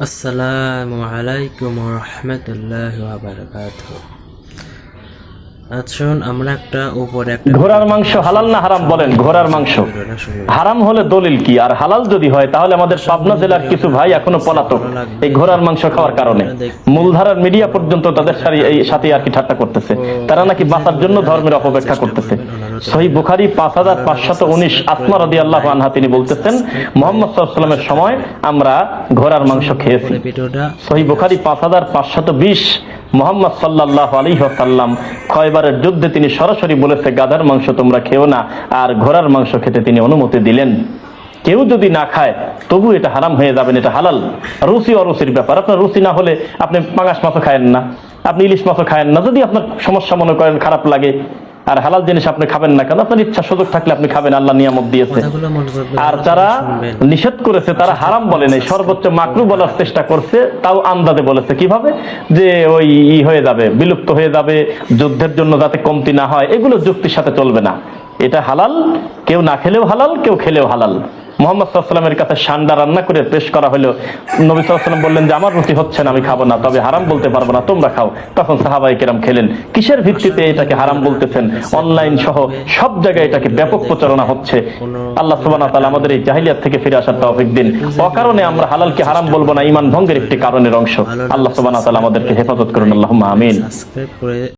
আসসালামু আলাইকুম ওয়া রাহমাতুল্লাহি ওয়া বারাকাতুহু। আচ্ছা, আমরা ঘোড়ার মাংস হালাল না হারাম বলেন? ঘোড়ার মাংস হারাম হলে দলিল কি, আর হালাল যদি হয় তাহলে আমাদের পাবনা জেলার কিছু ভাই এখনো পলাতক এই ঘোড়ার মাংস খাওয়ার কারণে। মূলধারার মিডিয়া পর্যন্ত তাদের সাথে আর কি ঠাট্টা করতেছে, তারা নাকি বাঁচার জন্য ধর্মের অপব্যাখ্যা করতেছে। সহিহ বুখারী 5519 আসমা রাদিয়াল্লাহু আনহা তিনি বলতেছেন, মুহাম্মদ সাল্লাল্লাহু আলাইহি ওয়াসাল্লামের সময় আমরা ঘোড়ার মাংস খেয়েছি। সহিহ বুখারী 5520 মুহাম্মদ সাল্লাল্লাহু আলাইহি ওয়াসাল্লাম খয়বারের যুদ্ধে তিনি সরাসরি বলেছে গাধার মাংস তোমরা খেও না, আর ঘোড়ার মাংস খেতে তিনি অনুমতি দিলেন। কেউ যদি না খায় তবু এটা হারাম হয়ে যাবেন, এটা হালাল। রুচি অরুচির ব্যাপার, আপনার রুচি না হলে আপনি পাঙাশ মাছও খায়েন না, আপনি ইলিশ মাছও খায়েন না, যদি আপনার সমস্যা মনে করেন, খারাপ লাগে। আর হালাল জিনিস আপনি খাবেন না কেন? আপনার ইচ্ছা সুযোগ থাকলে আপনি খাবেন, আল্লাহ নিয়ামত দিয়েছে। আর যারা নিষেধ করেছে তারা হারাম বলে নাই, সর্বোচ্চ মাকরু বলার চেষ্টা করছে, তাও আমদাদে বলেছে। কিভাবে? যে ওই হয়ে যাবে, বিলুপ্ত হয়ে যাবে, যুদ্ধের জন্য যাতে কমতি না হয়, এগুলো যুক্তির সাথে চলবে না। এটা হালাল, কেউ না খেলেও হালাল, কেউ খেলেও হালাল। মুহাম্মদ সাল্লাল্লাহু আলাইহি ওয়াসাল্লামের কাছে সান্ডা রান্না করে পেশ করা হলো। নবী সাল্লাল্লাহু আলাইহি ওয়াসাল্লাম বললেন যে আমার রুচি হচ্ছে না, আমি খাবো না, তবে হারাম বলতে পারবো না, তোমরা খাও। তখন সাহাবায়ে কেরাম খেলেন। কিসের ভিত্তিতে এটাকে হারাম বলতেছেন? অনলাইন সহ সব জায়গায় এটাকে ব্যাপক প্রচারণা হচ্ছে। আল্লাহ সুবহানাহু ওয়া তাআলা আমাদের এই জাহিলিয়াত থেকে ফিরে আসার তৌফিক দিন। অকারণে আমরা হালালকে হারাম বলবো না, ঈমান ভঙ্গের একটি কারণের অংশ। আল্লাহ সুবহানাহু ওয়া তাআলা আমাদেরকে হেফাজত করুন, আল্লাহুম্মা আমিন।